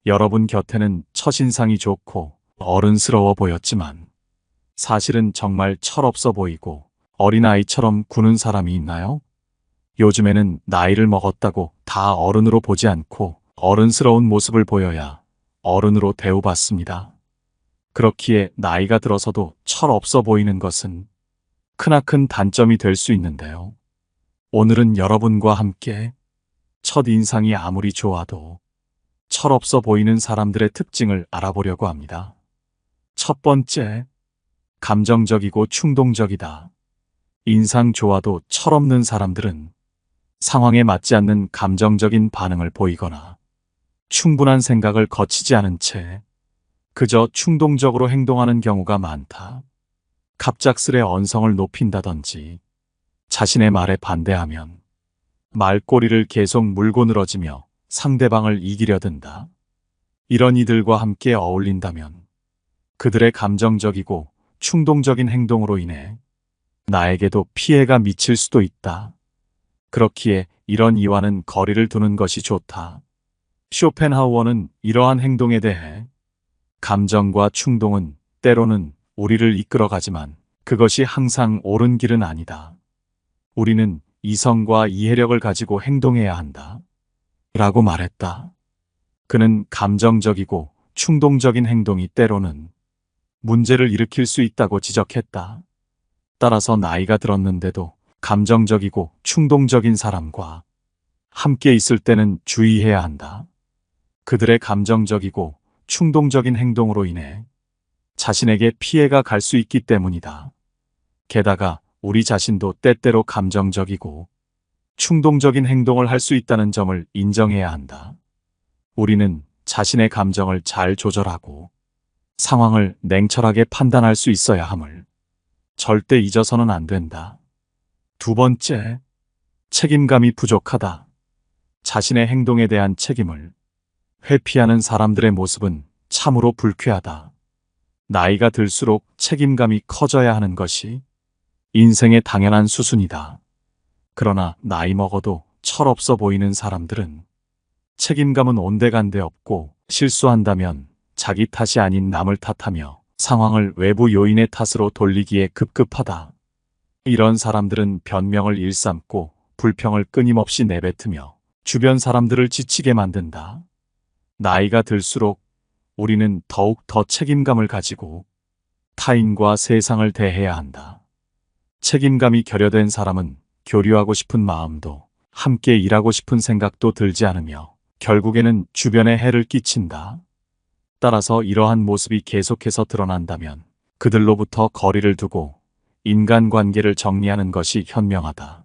여러분 곁에는 첫인상이 좋고 어른스러워 보였지만 사실은 정말 철없어 보이고 어린아이처럼 구는 사람이 있나요? 요즘에는 나이를 먹었다고 다 어른으로 보지 않고 어른스러운 모습을 보여야 어른으로 대우받습니다. 그렇기에 나이가 들어서도 철없어 보이는 것은 크나큰 단점이 될 수 있는데요. 오늘은 여러분과 함께 첫인상이 아무리 좋아도 철없어 보이는 사람들의 특징을 알아보려고 합니다. 첫 번째, 감정적이고 충동적이다. 인상 좋아도 철없는 사람들은 상황에 맞지 않는 감정적인 반응을 보이거나 충분한 생각을 거치지 않은 채 그저 충동적으로 행동하는 경우가 많다. 갑작스레 언성을 높인다든지 자신의 말에 반대하면 말꼬리를 계속 물고 늘어지며 상대방을 이기려 든다. 이런 이들과 함께 어울린다면 그들의 감정적이고 충동적인 행동으로 인해 나에게도 피해가 미칠 수도 있다. 그렇기에 이런 이와는 거리를 두는 것이 좋다. 쇼펜하우어는 이러한 행동에 대해 감정과 충동은 때로는 우리를 이끌어가지만 그것이 항상 옳은 길은 아니다. 우리는 이성과 이해력을 가지고 행동해야 한다. 라고 말했다. 그는 감정적이고 충동적인 행동이 때로는 문제를 일으킬 수 있다고 지적했다. 따라서 나이가 들었는데도 감정적이고 충동적인 사람과 함께 있을 때는 주의해야 한다. 그들의 감정적이고 충동적인 행동으로 인해 자신에게 피해가 갈 수 있기 때문이다. 게다가 우리 자신도 때때로 감정적이고 충동적인 행동을 할 수 있다는 점을 인정해야 한다. 우리는 자신의 감정을 잘 조절하고 상황을 냉철하게 판단할 수 있어야 함을 절대 잊어서는 안 된다. 두 번째, 책임감이 부족하다. 자신의 행동에 대한 책임을 회피하는 사람들의 모습은 참으로 불쾌하다. 나이가 들수록 책임감이 커져야 하는 것이 인생의 당연한 수순이다. 그러나 나이 먹어도 철없어 보이는 사람들은 책임감은 온데간데 없고 실수한다면 자기 탓이 아닌 남을 탓하며 상황을 외부 요인의 탓으로 돌리기에 급급하다. 이런 사람들은 변명을 일삼고 불평을 끊임없이 내뱉으며 주변 사람들을 지치게 만든다. 나이가 들수록 우리는 더욱 더 책임감을 가지고 타인과 세상을 대해야 한다. 책임감이 결여된 사람은 교류하고 싶은 마음도 함께 일하고 싶은 생각도 들지 않으며 결국에는 주변에 해를 끼친다. 따라서 이러한 모습이 계속해서 드러난다면 그들로부터 거리를 두고 인간관계를 정리하는 것이 현명하다.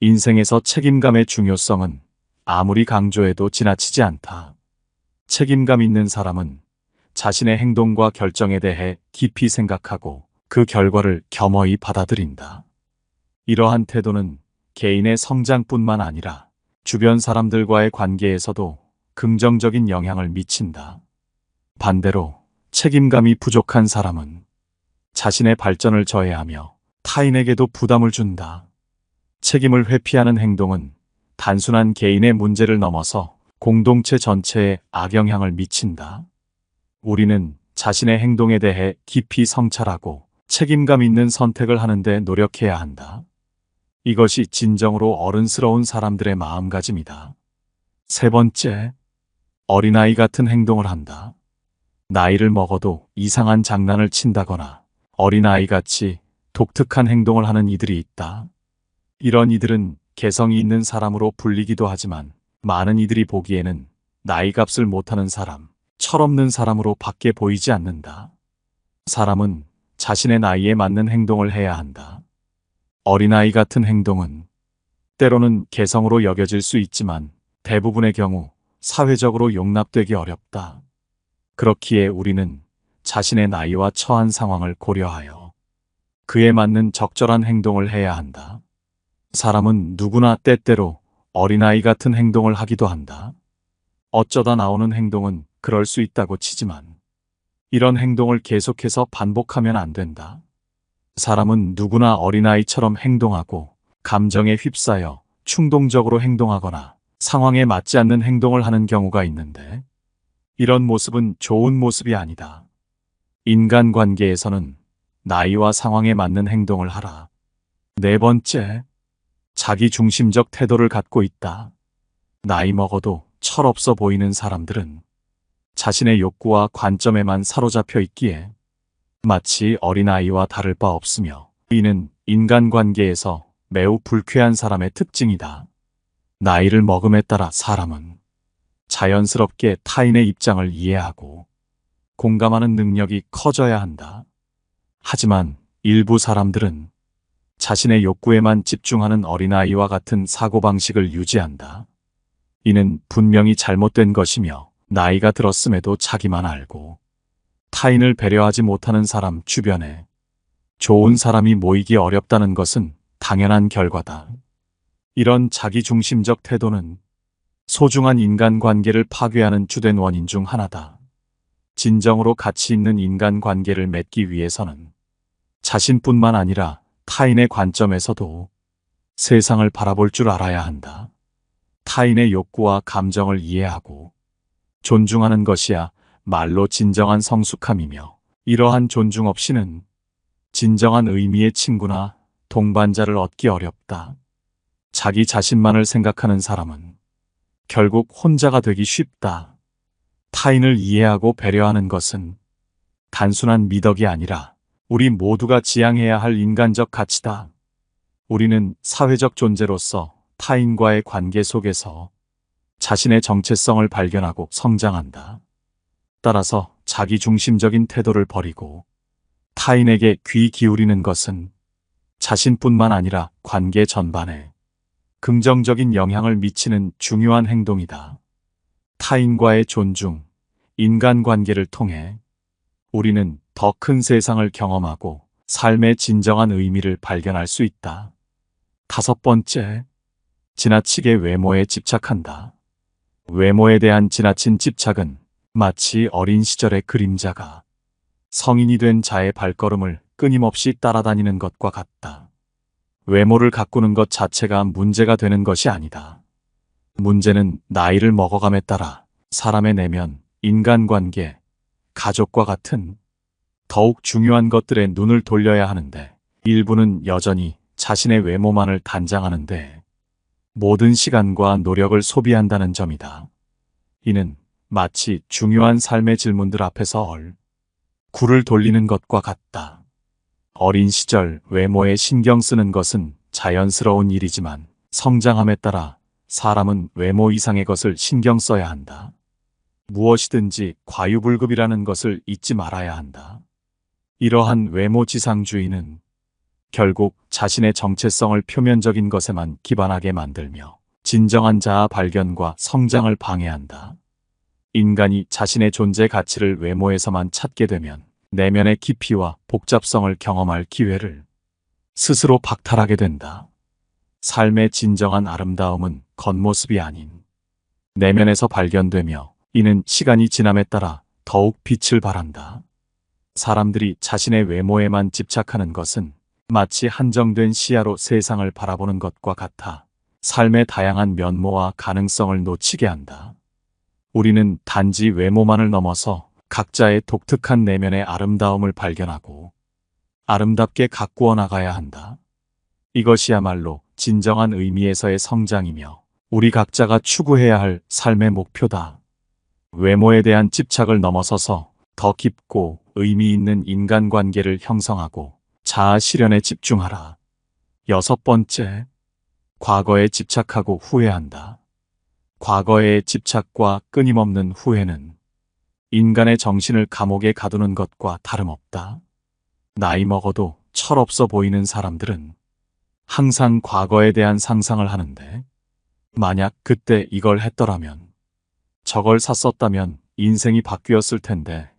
인생에서 책임감의 중요성은 아무리 강조해도 지나치지 않다. 책임감 있는 사람은 자신의 행동과 결정에 대해 깊이 생각하고 그 결과를 겸허히 받아들인다. 이러한 태도는 개인의 성장뿐만 아니라 주변 사람들과의 관계에서도 긍정적인 영향을 미친다. 반대로 책임감이 부족한 사람은 자신의 발전을 저해하며 타인에게도 부담을 준다. 책임을 회피하는 행동은 단순한 개인의 문제를 넘어서 공동체 전체에 악영향을 미친다. 우리는 자신의 행동에 대해 깊이 성찰하고 책임감 있는 선택을 하는 데 노력해야 한다. 이것이 진정으로 어른스러운 사람들의 마음가짐이다. 세 번째, 어린아이 같은 행동을 한다. 나이를 먹어도 이상한 장난을 친다거나 어린아이같이 독특한 행동을 하는 이들이 있다. 이런 이들은 개성이 있는 사람으로 불리기도 하지만 많은 이들이 보기에는 나이값을 못하는 사람, 철없는 사람으로 밖에 보이지 않는다. 사람은 자신의 나이에 맞는 행동을 해야 한다. 어린아이 같은 행동은 때로는 개성으로 여겨질 수 있지만 대부분의 경우 사회적으로 용납되기 어렵다. 그렇기에 우리는 자신의 나이와 처한 상황을 고려하여 그에 맞는 적절한 행동을 해야 한다. 사람은 누구나 때때로 어린아이 같은 행동을 하기도 한다. 어쩌다 나오는 행동은 그럴 수 있다고 치지만 이런 행동을 계속해서 반복하면 안 된다. 사람은 누구나 어린아이처럼 행동하고 감정에 휩싸여 충동적으로 행동하거나 상황에 맞지 않는 행동을 하는 경우가 있는데 이런 모습은 좋은 모습이 아니다. 인간관계에서는 나이와 상황에 맞는 행동을 하라. 네 번째, 자기중심적 태도를 갖고 있다. 나이 먹어도 철없어 보이는 사람들은 자신의 욕구와 관점에만 사로잡혀 있기에 마치 어린아이와 다를 바 없으며, 이는 인간관계에서 매우 불쾌한 사람의 특징이다. 나이를 먹음에 따라 사람은 자연스럽게 타인의 입장을 이해하고 공감하는 능력이 커져야 한다. 하지만 일부 사람들은 자신의 욕구에만 집중하는 어린아이와 같은 사고방식을 유지한다. 이는 분명히 잘못된 것이며, 나이가 들었음에도 자기만 알고 타인을 배려하지 못하는 사람 주변에 좋은 사람이 모이기 어렵다는 것은 당연한 결과다. 이런 자기중심적 태도는 소중한 인간관계를 파괴하는 주된 원인 중 하나다. 진정으로 가치 있는 인간관계를 맺기 위해서는 자신뿐만 아니라 타인의 관점에서도 세상을 바라볼 줄 알아야 한다. 타인의 욕구와 감정을 이해하고 존중하는 것이야 말로 진정한 성숙함이며, 이러한 존중 없이는 진정한 의미의 친구나 동반자를 얻기 어렵다. 자기 자신만을 생각하는 사람은 결국 혼자가 되기 쉽다. 타인을 이해하고 배려하는 것은 단순한 미덕이 아니라 우리 모두가 지향해야 할 인간적 가치다. 우리는 사회적 존재로서 타인과의 관계 속에서 자신의 정체성을 발견하고 성장한다. 따라서 자기중심적인 태도를 버리고 타인에게 귀 기울이는 것은 자신뿐만 아니라 관계 전반에 긍정적인 영향을 미치는 중요한 행동이다. 타인과의 존중, 인간관계를 통해 우리는 더 큰 세상을 경험하고 삶의 진정한 의미를 발견할 수 있다. 다섯 번째, 지나치게 외모에 집착한다. 외모에 대한 지나친 집착은 마치 어린 시절의 그림자가 성인이 된 자의 발걸음을 끊임없이 따라다니는 것과 같다. 외모를 가꾸는 것 자체가 문제가 되는 것이 아니다. 문제는 나이를 먹어감에 따라 사람의 내면, 인간관계, 가족과 같은 더욱 중요한 것들에 눈을 돌려야 하는데, 일부는 여전히 자신의 외모만을 단장하는데 모든 시간과 노력을 소비한다는 점이다. 이는 마치 중요한 삶의 질문들 앞에서 굴을 돌리는 것과 같다. 어린 시절 외모에 신경 쓰는 것은 자연스러운 일이지만, 성장함에 따라 사람은 외모 이상의 것을 신경 써야 한다. 무엇이든지 과유불급이라는 것을 잊지 말아야 한다. 이러한 외모 지상주의는 결국 자신의 정체성을 표면적인 것에만 기반하게 만들며 진정한 자아 발견과 성장을 방해한다. 인간이 자신의 존재 가치를 외모에서만 찾게 되면 내면의 깊이와 복잡성을 경험할 기회를 스스로 박탈하게 된다. 삶의 진정한 아름다움은 겉모습이 아닌 내면에서 발견되며, 이는 시간이 지남에 따라 더욱 빛을 발한다. 사람들이 자신의 외모에만 집착하는 것은 마치 한정된 시야로 세상을 바라보는 것과 같아 삶의 다양한 면모와 가능성을 놓치게 한다. 우리는 단지 외모만을 넘어서 각자의 독특한 내면의 아름다움을 발견하고 아름답게 가꾸어 나가야 한다. 이것이야말로 진정한 의미에서의 성장이며 우리 각자가 추구해야 할 삶의 목표다. 외모에 대한 집착을 넘어서서 더 깊고 의미 있는 인간관계를 형성하고 자아 실현에 집중하라. 여섯 번째, 과거에 집착하고 후회한다. 과거의 집착과 끊임없는 후회는 인간의 정신을 감옥에 가두는 것과 다름없다. 나이 먹어도 철없어 보이는 사람들은 항상 과거에 대한 상상을 하는데, 만약 그때 이걸 했더라면, 저걸 샀었다면 인생이 바뀌었을 텐데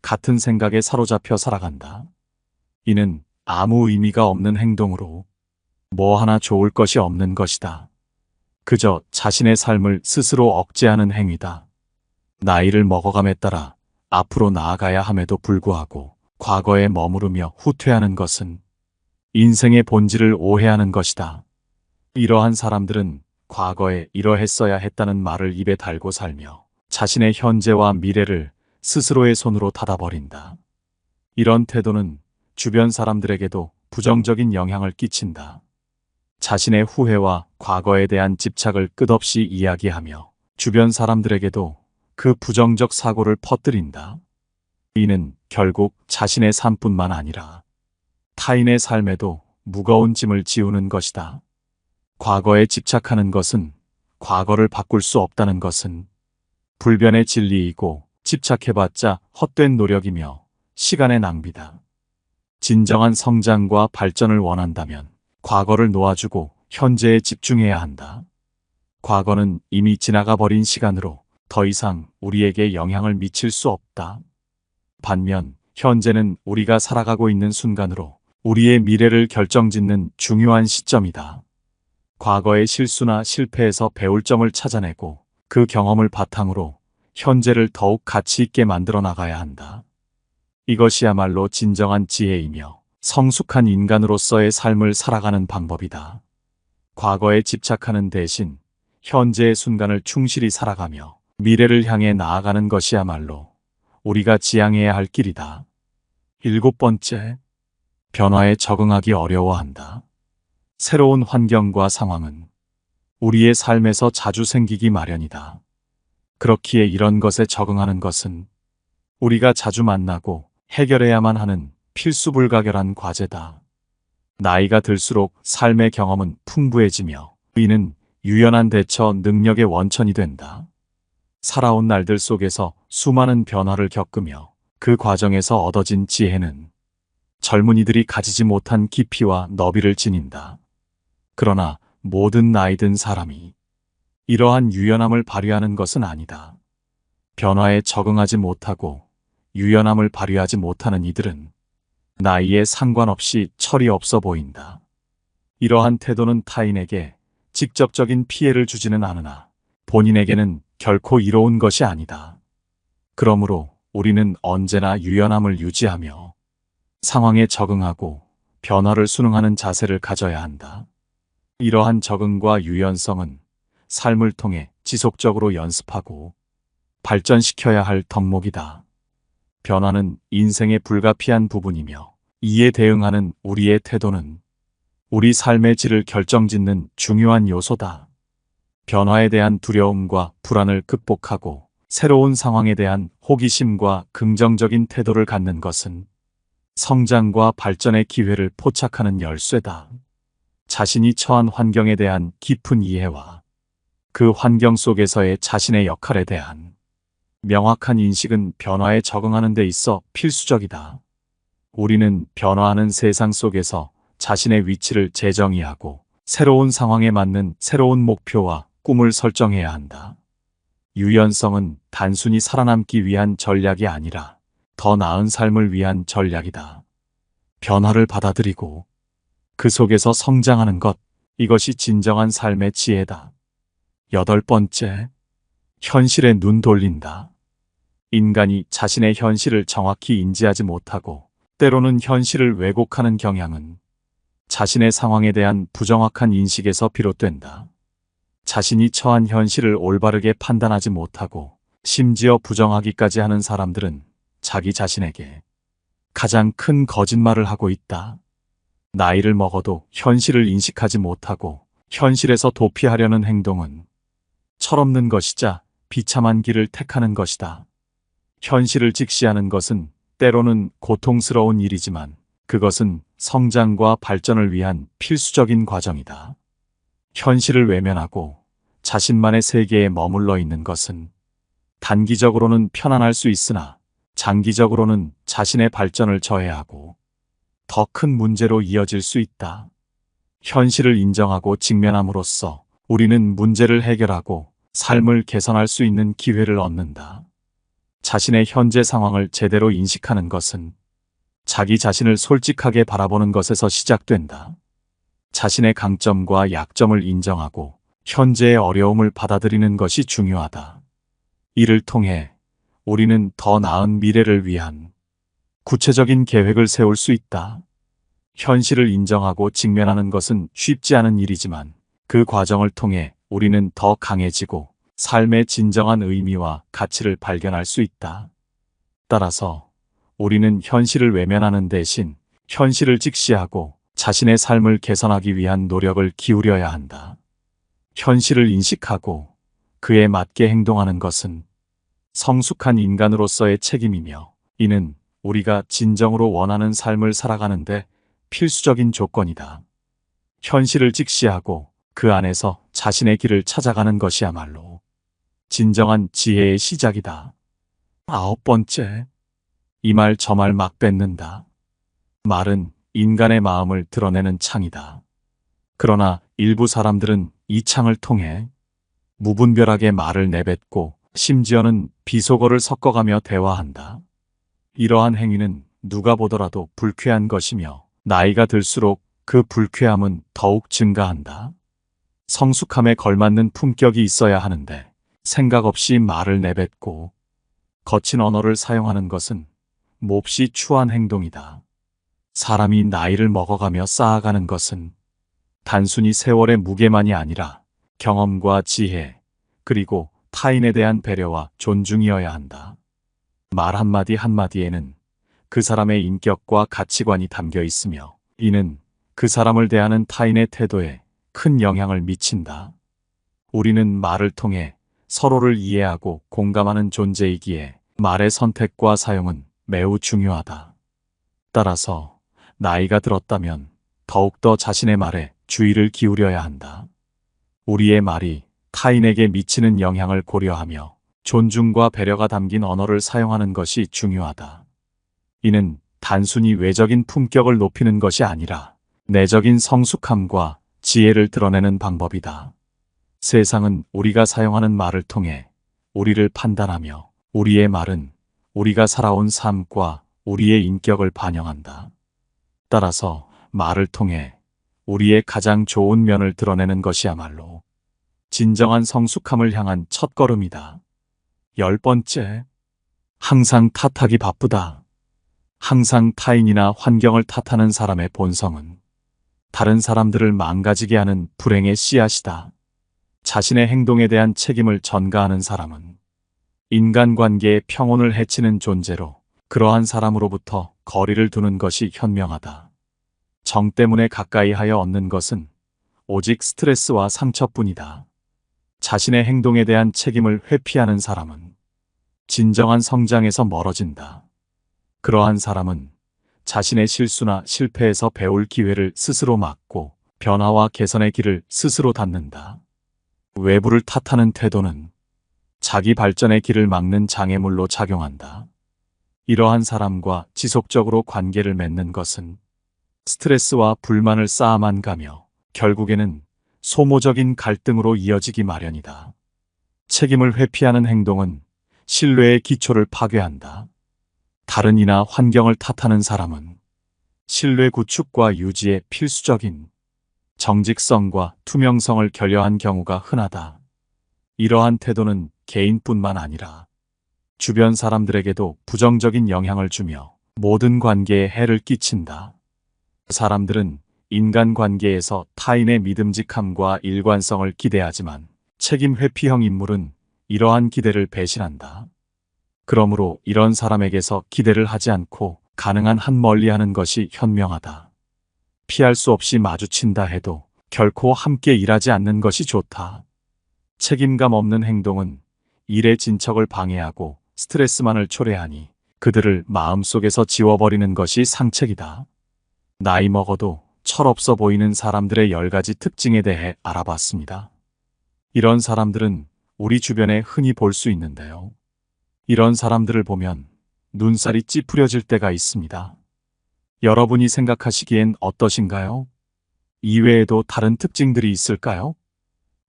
같은 생각에 사로잡혀 살아간다. 이는 아무 의미가 없는 행동으로 뭐 하나 좋을 것이 없는 것이다. 그저 자신의 삶을 스스로 억제하는 행위다. 나이를 먹어감에 따라 앞으로 나아가야 함에도 불구하고 과거에 머무르며 후퇴하는 것은 인생의 본질을 오해하는 것이다. 이러한 사람들은 과거에 이러했어야 했다는 말을 입에 달고 살며 자신의 현재와 미래를 스스로의 손으로 닫아버린다. 이런 태도는 주변 사람들에게도 부정적인 영향을 끼친다. 자신의 후회와 과거에 대한 집착을 끝없이 이야기하며 주변 사람들에게도 그 부정적 사고를 퍼뜨린다. 이는 결국 자신의 삶뿐만 아니라 타인의 삶에도 무거운 짐을 지우는 것이다. 과거에 집착하는 것은, 과거를 바꿀 수 없다는 것은 불변의 진리이고, 집착해봤자 헛된 노력이며 시간의 낭비다. 진정한 성장과 발전을 원한다면 과거를 놓아주고 현재에 집중해야 한다. 과거는 이미 지나가 버린 시간으로 더 이상 우리에게 영향을 미칠 수 없다. 반면 현재는 우리가 살아가고 있는 순간으로 우리의 미래를 결정짓는 중요한 시점이다. 과거의 실수나 실패에서 배울 점을 찾아내고 그 경험을 바탕으로 현재를 더욱 가치 있게 만들어 나가야 한다. 이것이야말로 진정한 지혜이며 성숙한 인간으로서의 삶을 살아가는 방법이다. 과거에 집착하는 대신 현재의 순간을 충실히 살아가며 미래를 향해 나아가는 것이야말로 우리가 지향해야 할 길이다. 7번째, 변화에 적응하기 어려워한다. 새로운 환경과 상황은 우리의 삶에서 자주 생기기 마련이다. 그렇기에 이런 것에 적응하는 것은 우리가 자주 만나고 해결해야만 하는 필수불가결한 과제다. 나이가 들수록 삶의 경험은 풍부해지며 이는 유연한 대처 능력의 원천이 된다. 살아온 날들 속에서 수많은 변화를 겪으며 그 과정에서 얻어진 지혜는 젊은이들이 가지지 못한 깊이와 너비를 지닌다. 그러나 모든 나이 든 사람이 이러한 유연함을 발휘하는 것은 아니다. 변화에 적응하지 못하고 유연함을 발휘하지 못하는 이들은 나이에 상관없이 철이 없어 보인다. 이러한 태도는 타인에게 직접적인 피해를 주지는 않으나 본인에게는 결코 이로운 것이 아니다. 그러므로 우리는 언제나 유연함을 유지하며 상황에 적응하고 변화를 순응하는 자세를 가져야 한다. 이러한 적응과 유연성은 삶을 통해 지속적으로 연습하고 발전시켜야 할 덕목이다. 변화는 인생의 불가피한 부분이며 이에 대응하는 우리의 태도는 우리 삶의 질을 결정짓는 중요한 요소다. 변화에 대한 두려움과 불안을 극복하고 새로운 상황에 대한 호기심과 긍정적인 태도를 갖는 것은 성장과 발전의 기회를 포착하는 열쇠다. 자신이 처한 환경에 대한 깊은 이해와 그 환경 속에서의 자신의 역할에 대한 명확한 인식은 변화에 적응하는 데 있어 필수적이다. 우리는 변화하는 세상 속에서 자신의 위치를 재정의하고 새로운 상황에 맞는 새로운 목표와 꿈을 설정해야 한다. 유연성은 단순히 살아남기 위한 전략이 아니라 더 나은 삶을 위한 전략이다. 변화를 받아들이고 그 속에서 성장하는 것, 이것이 진정한 삶의 지혜다. 8번째, 현실에 눈 돌린다. 인간이 자신의 현실을 정확히 인지하지 못하고 때로는 현실을 왜곡하는 경향은 자신의 상황에 대한 부정확한 인식에서 비롯된다. 자신이 처한 현실을 올바르게 판단하지 못하고 심지어 부정하기까지 하는 사람들은 자기 자신에게 가장 큰 거짓말을 하고 있다. 나이를 먹어도 현실을 인식하지 못하고 현실에서 도피하려는 행동은 철없는 것이자 비참한 길을 택하는 것이다. 현실을 직시하는 것은 때로는 고통스러운 일이지만 그것은 성장과 발전을 위한 필수적인 과정이다. 현실을 외면하고 자신만의 세계에 머물러 있는 것은 단기적으로는 편안할 수 있으나 장기적으로는 자신의 발전을 저해하고 더 큰 문제로 이어질 수 있다. 현실을 인정하고 직면함으로써 우리는 문제를 해결하고 삶을 개선할 수 있는 기회를 얻는다. 자신의 현재 상황을 제대로 인식하는 것은 자기 자신을 솔직하게 바라보는 것에서 시작된다. 자신의 강점과 약점을 인정하고 현재의 어려움을 받아들이는 것이 중요하다. 이를 통해 우리는 더 나은 미래를 위한 구체적인 계획을 세울 수 있다. 현실을 인정하고 직면하는 것은 쉽지 않은 일이지만 그 과정을 통해 우리는 더 강해지고 삶의 진정한 의미와 가치를 발견할 수 있다. 따라서 우리는 현실을 외면하는 대신 현실을 직시하고 자신의 삶을 개선하기 위한 노력을 기울여야 한다. 현실을 인식하고 그에 맞게 행동하는 것은 성숙한 인간으로서의 책임이며, 이는 우리가 진정으로 원하는 삶을 살아가는데 필수적인 조건이다. 현실을 직시하고 그 안에서 자신의 길을 찾아가는 것이야말로 진정한 지혜의 시작이다. 9번째, 이 말 저 말 막 뱉는다. 말은 인간의 마음을 드러내는 창이다. 그러나 일부 사람들은 이 창을 통해 무분별하게 말을 내뱉고 심지어는 비속어를 섞어가며 대화한다. 이러한 행위는 누가 보더라도 불쾌한 것이며, 나이가 들수록 그 불쾌함은 더욱 증가한다. 성숙함에 걸맞는 품격이 있어야 하는데 생각 없이 말을 내뱉고 거친 언어를 사용하는 것은 몹시 추한 행동이다. 사람이 나이를 먹어가며 쌓아가는 것은 단순히 세월의 무게만이 아니라 경험과 지혜, 그리고 타인에 대한 배려와 존중이어야 한다. 말 한마디 한마디에는 그 사람의 인격과 가치관이 담겨 있으며, 이는 그 사람을 대하는 타인의 태도에 큰 영향을 미친다. 우리는 말을 통해 서로를 이해하고 공감하는 존재이기에 말의 선택과 사용은 매우 중요하다. 따라서 나이가 들었다면 더욱더 자신의 말에 주의를 기울여야 한다. 우리의 말이 타인에게 미치는 영향을 고려하며 존중과 배려가 담긴 언어를 사용하는 것이 중요하다. 이는 단순히 외적인 품격을 높이는 것이 아니라 내적인 성숙함과 지혜를 드러내는 방법이다. 세상은 우리가 사용하는 말을 통해 우리를 판단하며, 우리의 말은 우리가 살아온 삶과 우리의 인격을 반영한다. 따라서 말을 통해 우리의 가장 좋은 면을 드러내는 것이야말로 진정한 성숙함을 향한 첫걸음이다. 10번째, 항상 탓하기 바쁘다. 항상 타인이나 환경을 탓하는 사람의 본성은 다른 사람들을 망가지게 하는 불행의 씨앗이다. 자신의 행동에 대한 책임을 전가하는 사람은 인간관계의 평온을 해치는 존재로, 그러한 사람으로부터 거리를 두는 것이 현명하다. 정 때문에 가까이 하여 얻는 것은 오직 스트레스와 상처뿐이다. 자신의 행동에 대한 책임을 회피하는 사람은 진정한 성장에서 멀어진다. 그러한 사람은 자신의 실수나 실패에서 배울 기회를 스스로 막고 변화와 개선의 길을 스스로 닫는다. 외부를 탓하는 태도는 자기 발전의 길을 막는 장애물로 작용한다. 이러한 사람과 지속적으로 관계를 맺는 것은 스트레스와 불만을 쌓아만 가며 결국에는 소모적인 갈등으로 이어지기 마련이다. 책임을 회피하는 행동은 신뢰의 기초를 파괴한다. 다른 이나 환경을 탓하는 사람은 신뢰 구축과 유지에 필수적인 정직성과 투명성을 결여한 경우가 흔하다. 이러한 태도는 개인뿐만 아니라 주변 사람들에게도 부정적인 영향을 주며 모든 관계에 해를 끼친다. 사람들은 인간관계에서 타인의 믿음직함과 일관성을 기대하지만 책임 회피형 인물은 이러한 기대를 배신한다. 그러므로 이런 사람에게서 기대를 하지 않고 가능한 한 멀리하는 것이 현명하다. 피할 수 없이 마주친다 해도 결코 함께 일하지 않는 것이 좋다. 책임감 없는 행동은 일의 진척을 방해하고 스트레스만을 초래하니 그들을 마음속에서 지워버리는 것이 상책이다. 나이 먹어도 철없어 보이는 사람들의 10가지 특징에 대해 알아봤습니다. 이런 사람들은 우리 주변에 흔히 볼 수 있는데요. 이런 사람들을 보면 눈살이 찌푸려질 때가 있습니다. 여러분이 생각하시기엔 어떠신가요? 이외에도 다른 특징들이 있을까요?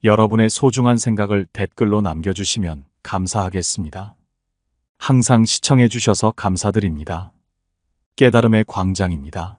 여러분의 소중한 생각을 댓글로 남겨주시면 감사하겠습니다. 항상 시청해 주셔서 감사드립니다. 깨달음의 광장입니다.